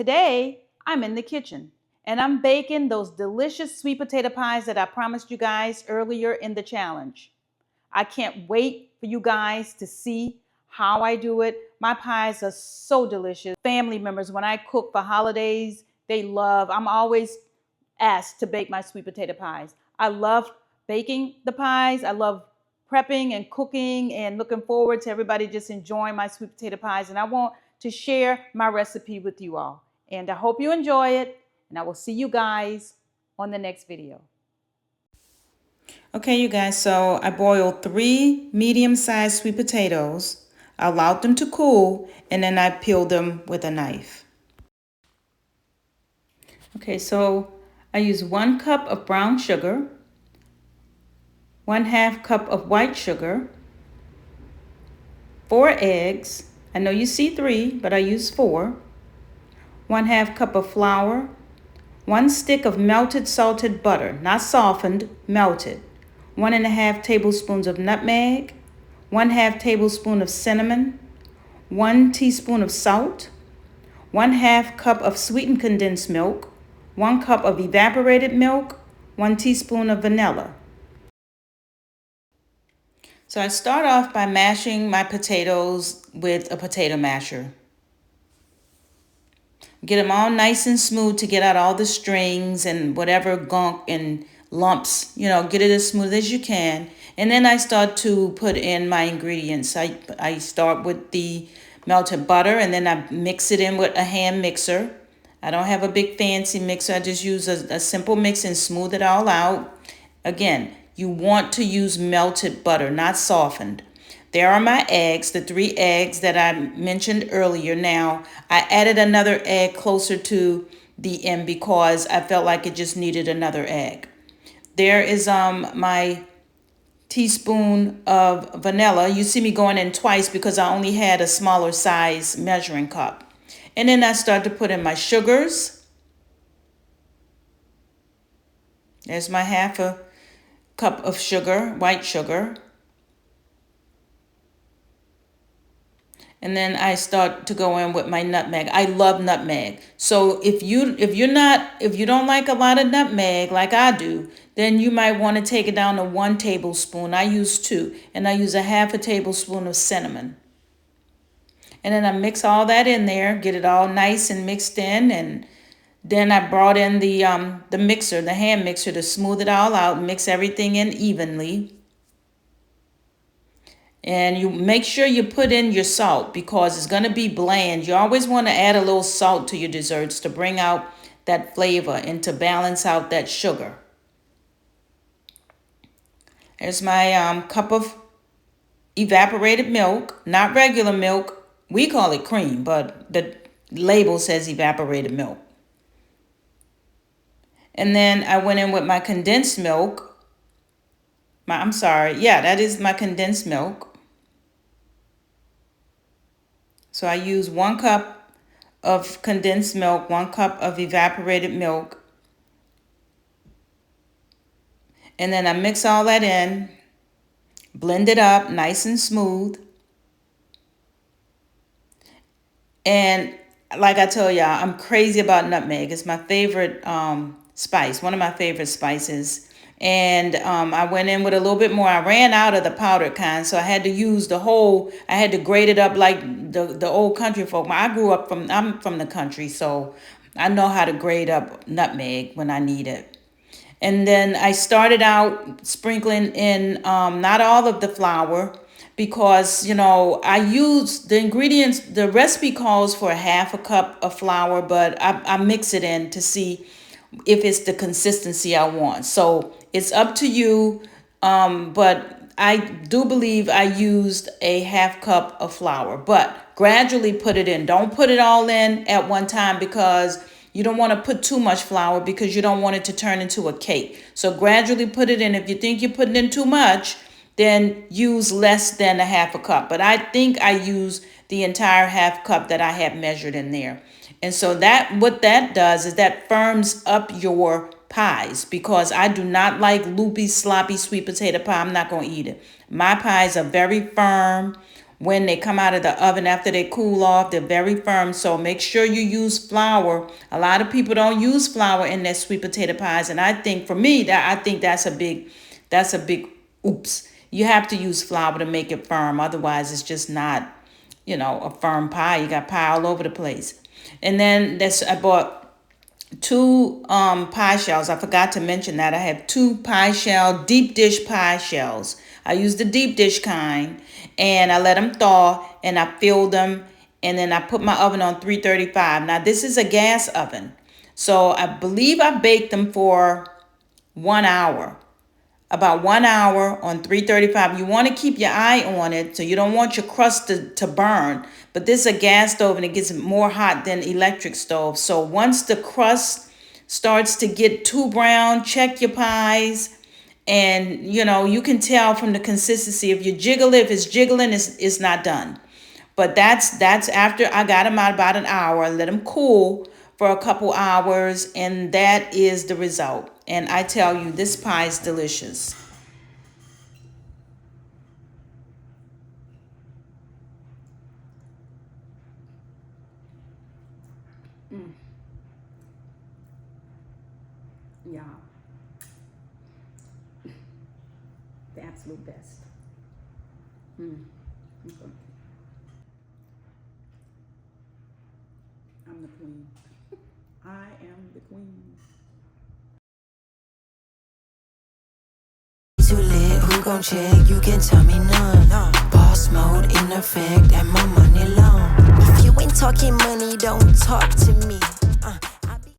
today I'm in the kitchen and I'm baking those delicious sweet potato pies that I promised you guys earlier in the challenge. I can't wait for you guys to see how I do it. My pies are so delicious. Family members, when I cook for holidays, I'm always asked to bake my sweet potato pies. I love baking the pies. I love prepping and cooking and looking forward to everybody just enjoying my sweet potato pies. And I want to share my recipe with you all. And I hope you enjoy it. And I will see you guys on the next video. Okay, you guys, so I boiled 3 medium-sized sweet potatoes. I allowed them to cool, and then I peeled them with a knife. Okay, so I use 1 cup of brown sugar, 1/2 cup of white sugar, 4 eggs. I know you see 3, but I use 4. 1/2 cup of flour, 1 stick of melted salted butter, not softened, melted. 1½ tablespoons of nutmeg, 1/2 tablespoon of cinnamon, 1 teaspoon of salt, 1/2 cup of sweetened condensed milk, 1 cup of evaporated milk, 1 teaspoon of vanilla. So I start off by mashing my potatoes with a potato masher. Get them all nice and smooth to get out all the strings and whatever gunk and lumps, get it as smooth as you can. And then I start to put in my ingredients. I start with the melted butter, and then I mix it in with a hand mixer. I don't have a big fancy mixer. I just use a simple mix and smooth it all out. Again, you want to use melted butter, not softened. There are my eggs, the 3 eggs that I mentioned earlier. Now, I added another egg closer to the end because I felt like it just needed another egg. There is my teaspoon of vanilla. You see me going in twice because I only had a smaller size measuring cup. And then I start to put in my sugars. There's my 1/2 cup of sugar, white sugar. And then I start to go in with my nutmeg. I love nutmeg. So if you don't like a lot of nutmeg like I do, then you might want to take it down to 1 tablespoon. I use 2, and I use a 1/2 tablespoon of cinnamon. And then I mix all that in there, get it all nice and mixed in, and then I brought in the mixer, the hand mixer, to smooth it all out, mix everything in evenly. And you make sure you put in your salt because it's going to be bland. You always want to add a little salt to your desserts to bring out that flavor and to balance out that sugar. There's my cup of evaporated milk, not regular milk. We call it cream, but the label says evaporated milk. And then I went in with my condensed milk. That is my condensed milk. So I use 1 cup of condensed milk, 1 cup of evaporated milk. And then I mix all that in, blend it up nice and smooth. And like I told y'all, I'm crazy about nutmeg. It's my favorite spice, one of my favorite spices. And I went in with a little bit more. I ran out of the powdered kind, so I had to use I had to grate it up like the old country folk. I'm from the country, so I know how to grate up nutmeg when I need it. And then I started out sprinkling in not all of the flour because, I use the ingredients. The recipe calls for 1/2 cup of flour, but I mix it in to see if it's the consistency I want. So it's up to you, but I do believe I used a 1/2 cup of flour, but gradually put it in. Don't put it all in at one time because you don't want to put too much flour because you don't want it to turn into a cake. So gradually put it in. If you think you're putting in too much, then use less than a 1/2 cup. But I think I used the entire 1/2 cup that I had measured in there. And so what that does is that firms up your pies because I do not like loopy, sloppy sweet potato pie. I'm not going to eat it. My pies are very firm, when they come out of the oven after they cool off. They're very firm, so make sure you use flour. A lot of people don't use flour in their sweet potato pies, and I think for me that's a big oops. You have to use flour to make it firm. Otherwise, it's just not, a firm pie. You got pie all over the place. And then I bought two pie shells. I forgot to mention that. I have two deep dish pie shells. I use the deep dish kind, and I let them thaw, and I fill them, and then I put my oven on 335. Now this is a gas oven, so I believe I baked them for 1 hour. About 1 hour on 335. You want to keep your eye on it, so you don't want your crust to burn. But this is a gas stove, and it gets more hot than electric stove. So once the crust starts to get too brown, check your pies. And, you can tell from the consistency. If it's jiggling, it's not done. But that's after I got them out about an hour. I let them cool for a couple hours, and that is the result. And I tell you, this pie is delicious. Yeah, the absolute best. Okay. I'm the queen. I am the queen. Too lit, who gon' check? You can tell me none. Boss mode in effect, and my money long. If you ain't talking money, don't talk to me.